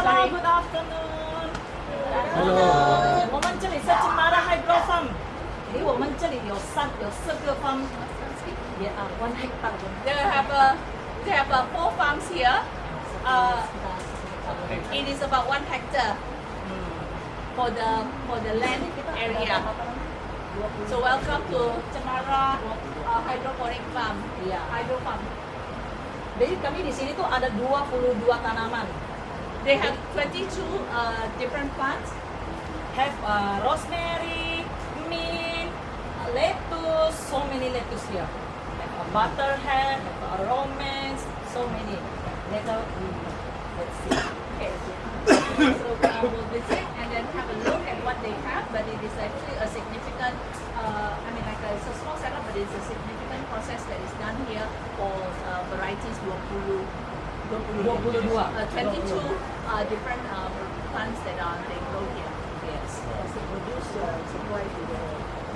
Hello, good afternoon. Hello. 我们这里是金马拉 Hydro Farm。离我们这里有4个 farm， 也1 hectare。 They have 4 farms here. It is about 1 hectare for the land area. So welcome to Cemara Hydroponic Farm. Iya. Hydro Farm. Jadi kami di sini tuh ada 22 tanaman. They have 22 different plants. Have rosemary, mint, lettuce, so many lettuce here. Like butterhead, romance, so many. Later, let's see. Okay. So we'll visit and then have a look at what they have. But it is actually a significant. It's a small setup, but it's a significant process that is done here for varieties 22 different plants that they grow here. Yes.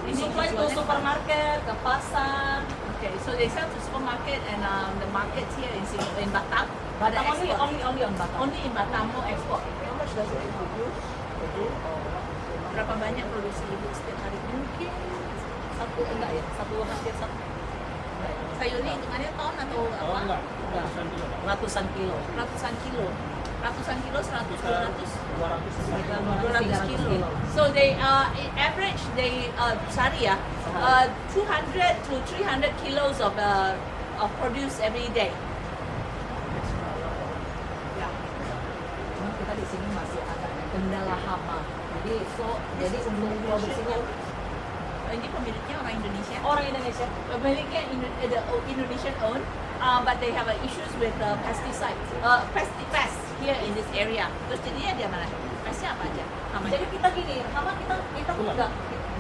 Ini Supply to jualnya supermarket, ke pasar. Okay, so they sell to supermarket and the markets here in Singapore, in Batam. But Batam only on Batam. Only in Batam, no export. How much does it produce? Berapa banyak produksi ibu setiap hari? Mungkin hampir satu. Sayur ini hitungannya ton atau apa? enggak. Ratusan kilo. Ratusan kilo. Ratusan kilo, 100, 200. 200 200 kilo. So they in average they sehari ya 200 to 300 kilos of produce every day. Ya. Cuma kita di sini masih ada kendala hama. Jadi untuk produksinya Ini pemiliknya orang Indonesia. orang Indonesia. Pemiliknya Indonesian owned, but they have issues with pesticides, pest here in this area. Terus jadinya dia mana? Pestnya apa aja? Namanya? Jadi kita gini, hama kita tuh enggak,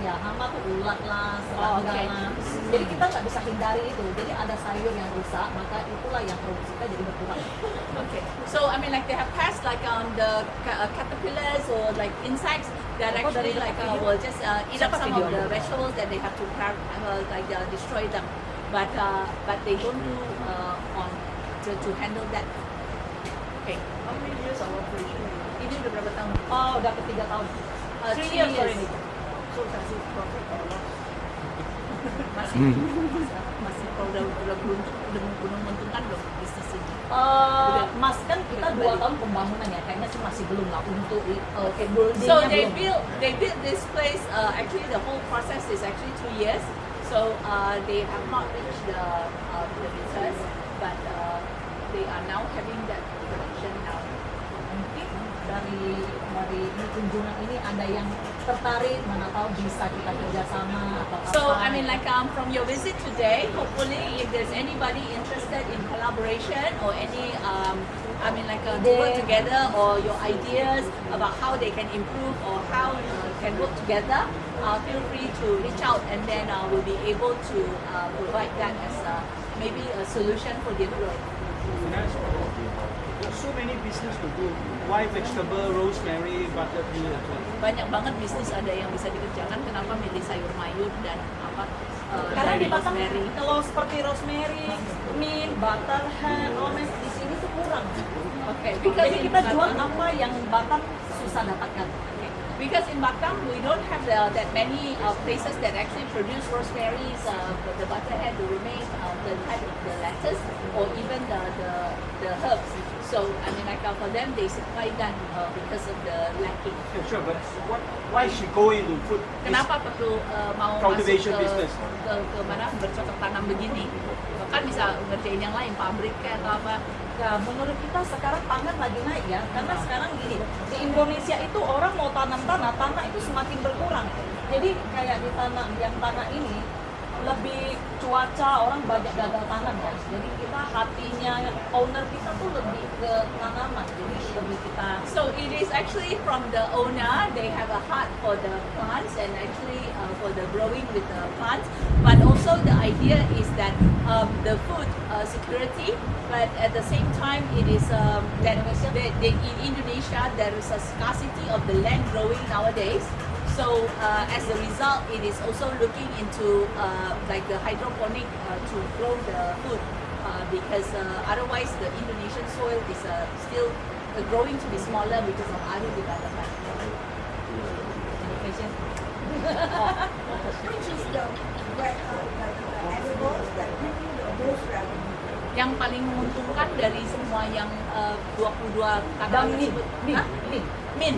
ya hama tuh ulat lah, serangga oke. lah. Jadi kita nggak bisa hindari itu. Jadi ada sayur yang rusak, maka itulah yang produksi kita jadi berkurang. Okay. So they have pests like the caterpillars or like insects that Apa actually dari video? will just eat up Siapa some of the videonya? vegetables that they have to destroy them. But they don't do to handle that. Okay. How many years of operation? Ini udah berapa tahun? Oh, udah ke 3 tahun. 3 3 years years. already. So does it profit or loss? Masih kalau udah menguntungkan belum bisnis ini? Mas kan kita 2 tahun pembangunan ya, kayaknya sih masih belum lah untuk buildingnya So they belum. built this place. Actually, the whole process is actually 2 years. So they have not reached the returns, but they are now having that production now. Mungkin dari ini kunjungan ini ada yang tertarik, mana tahu bisa kita kerjasama atau apa. So from your visit today, hopefully if there's anybody interested in collaboration or any to work together or your ideas about how they can improve or how can work together, feel free to reach out and then we'll be able to provide that as maybe a solution for their growth. There's so many business to do. Why vegetable, rosemary, buttermilk? Banyak banget bisnis ada yang bisa dikerjakan. Kenapa milih sayur mayur dan Karena di Batam rosemary? kalau seperti rosemary, mint, butterhead, romance di sini tuh kurang. Okay, Jadi kita jual apa yang Batam susah dapatkan. Because in Batam we don't have that many places that actually produce rosemarys, the butterhead, the romaine, the type of the lettuce, or even the herbs. So for them they supply that because of the lacking. Yeah, sure, but why she go into food? Kenapa perlu mau Cultivation masuk business. ke mana bercocok tanam begini? Kan bisa ngerjain yang lain, pabrik kayak atau apa? Ya, menurut kita sekarang pangan lagi naik ya, karena sekarang gini, di Indonesia itu orang mau tanam tanah itu semakin berkurang. Jadi kayak di tanah ini lebih cuaca, orang banyak gagal tanam kan. Jadi kita hatinya owner kita tuh lebih ke tanaman. Jadi lebih kita So it is actually from the owner. They have a heart for the plants and actually for the growing with the plants. But also the idea is that the food security. But at the same time, it is that in Indonesia there is a scarcity of the land growing nowadays. So as a result, it is also looking into like the hydroponic to grow the food because otherwise the Indonesian soil is still growing to be smaller because of other development. Innovation. Which is the animals that give you the most revenue? Yang paling menguntungkan dari semua yang 22 kata Dan min, tersebut. min, Hah? min.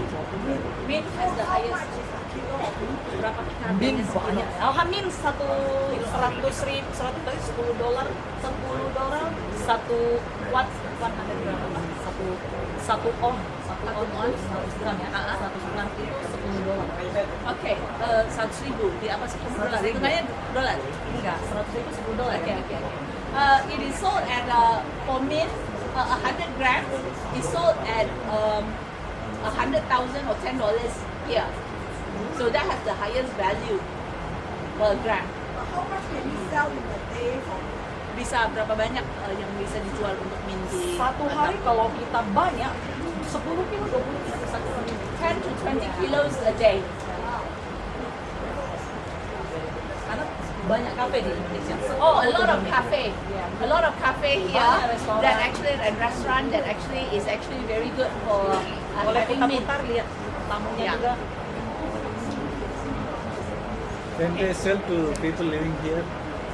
Min has the How highest. much is a kilo of meat? Berapa Min harganya banyak. sebelum? Alhamin satu 100.000, 100 kali $10, $10, satu what? 100 gram apa? Satu on 100 gram ya. 100 gram itu $10. Oke, 100.000 di apa sih? Hitungannya dolar. Enggak, 100.000 $10 Okay, ya. okay. It is sold at for mint 100 grams is sold at 100,000 or $10 here. So that has the highest value per gram. But how much can you sell in a day for Bisa berapa banyak yang bisa dijual untuk mint di Satu hari kalau kita banyak 10 kilo, 20 kilo satu hari. 10 to 20 kilos a day. Karena banyak kafe di Indonesia. Oh, a lot of cafe. A lot of cafe here Banyak restoran. that actually and restaurant that actually is actually very good for Boleh having mint. putar-putar lihat tamunya Ya. juga. Then they sell to people living here.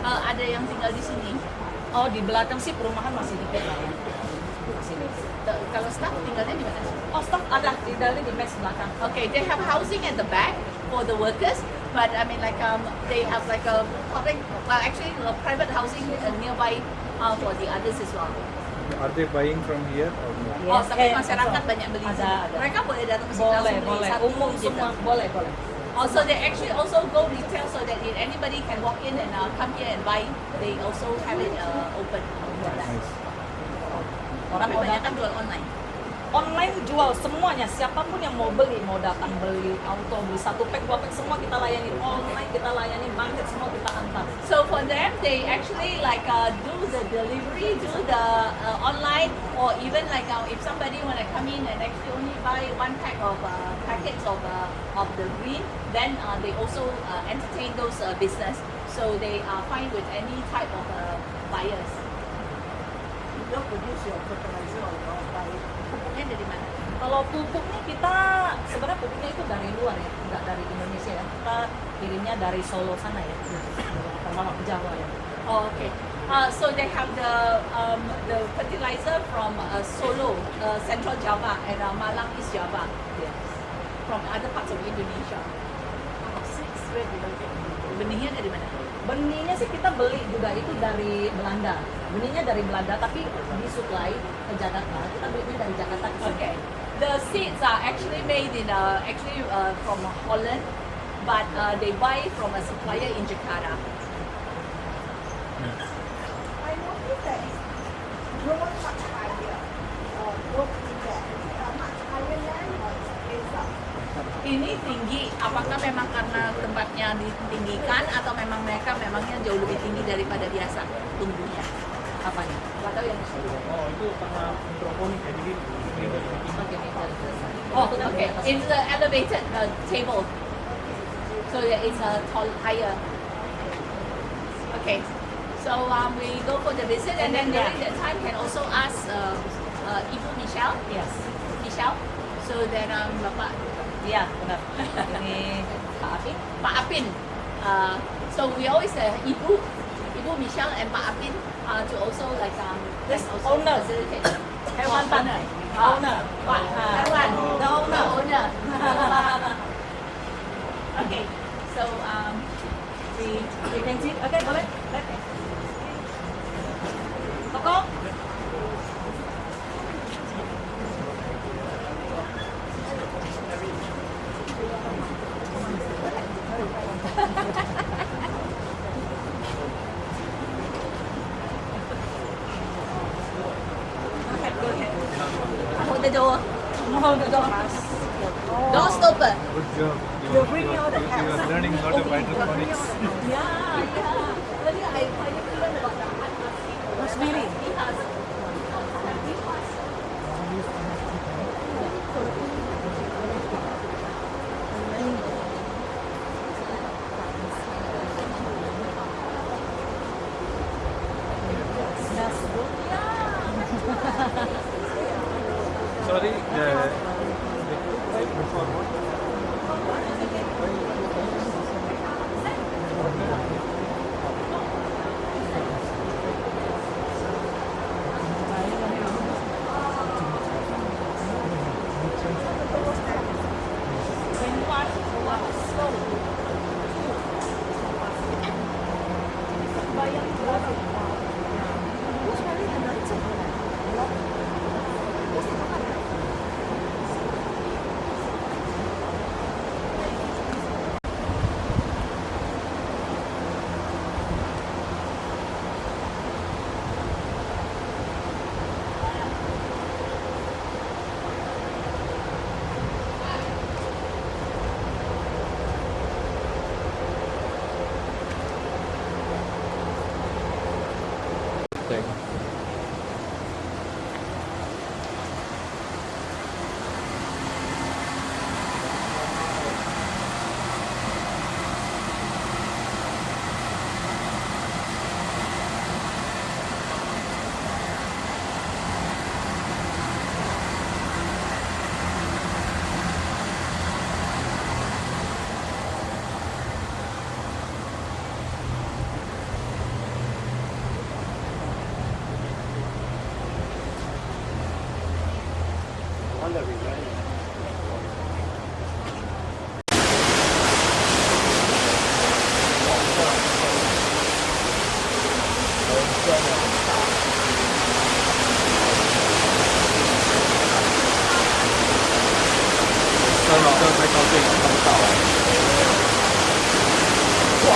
Ada yang tinggal di sini. Oh, di belakang sih perumahan masih dikit lah ya. Masih dikit. Kalau staff tinggalnya di mana? Oh, staff ada di dalam di mes belakang. Okay, they have housing at the back for the workers, but I mean like they have like a public, well actually a private housing nearby for the others as well. Are they buying from here or no? Oh, tapi Yes, masyarakat ada. banyak beli. di sini. Ada. Mereka boleh datang ke sini Boleh, langsung beli boleh. satu Umum gitu. semua boleh, boleh. Also, they actually also go retail so that if anybody can walk in and come here and buy, they also have it open. Nice. Orang Tapi mau banyak kan datang jual online. online jual semuanya, siapapun yang mau beli, mau datang beli auto, beli satu pack, dua pack, semua kita layani online, kita layani market, semua kita antar. So for them, they actually like do the delivery, do the online, or even like if somebody want to come in and actually only buy one pack of packets of the green, then they also entertain those business. So they are fine with any type of buyers. you produce your fertilizer or your buy? Pupuknya dari mana? Kalau pupuknya kita sebenarnya pupuknya itu dari luar ya, nggak dari Indonesia ya. Kita kirimnya dari Solo sana ya, termasuk Jawa ya. Oh, okay. So they have the fertilizer from Solo, Central Java, and Malang East Java, Yes. from other parts of Indonesia. Benihnya dari mana? Benihnya sih kita beli juga itu dari Belanda. Benihnya dari Belanda tapi disuplai ke Jakarta. Kita belinya dari Jakarta ke sini. Okay. The seeds are actually made in from Holland, but they buy from a supplier in Jakarta. I noticed that it's grown much higher. Both in that much higher land or it's up. Ini tinggi, apakah memang karena tempatnya ditinggikan atau memang mereka memangnya jauh lebih tinggi daripada biasa tumbuhnya? Apanya? Gak tahu yang Oh, itu karena hidroponik ya, jadi ini lebih tinggi. Oke, Oh, okay. It's the elevated table, so that it's tall, higher. Okay. So we go for the visit, and then during that time can also ask Ibu Michelle. Yes. Michelle. So then Bapak Iya, benar. Ini Pak Apin. Pak Apin. So we always Ibu Michelle and Pak Apin to also like This can also owner. facilitate. Hewan Tanah. Owner. Pak Hewan. The owner. The owner. Okay. So We can see. Oke, boleh. Koko. hold the door. Hold the door. Door stopper. Good job. You're bringing all the You cats. are learning a lot of hydroponics. Yeah. Earlier I finally learned about the Rosemary. Sorry, 对。这拍照片看不到哎。哇，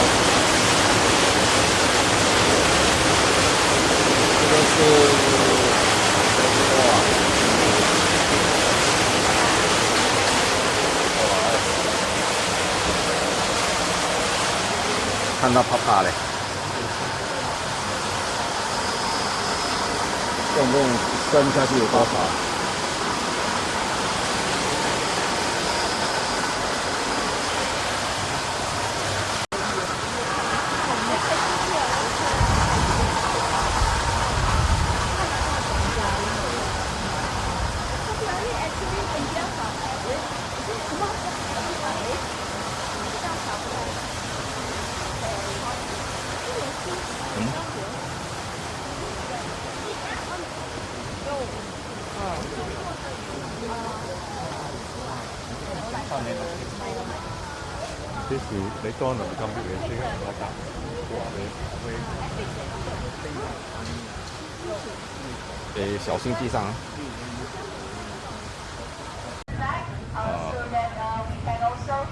这个是看到怕怕嘞。总共升下去有多少？幾時你當能咁嘅先我答我會小心地上。 so that we can also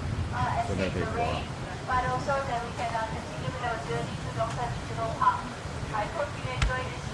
escape the rain, but also that we can continue with our journey to Dongsan Regional Park. I hope you enjoy this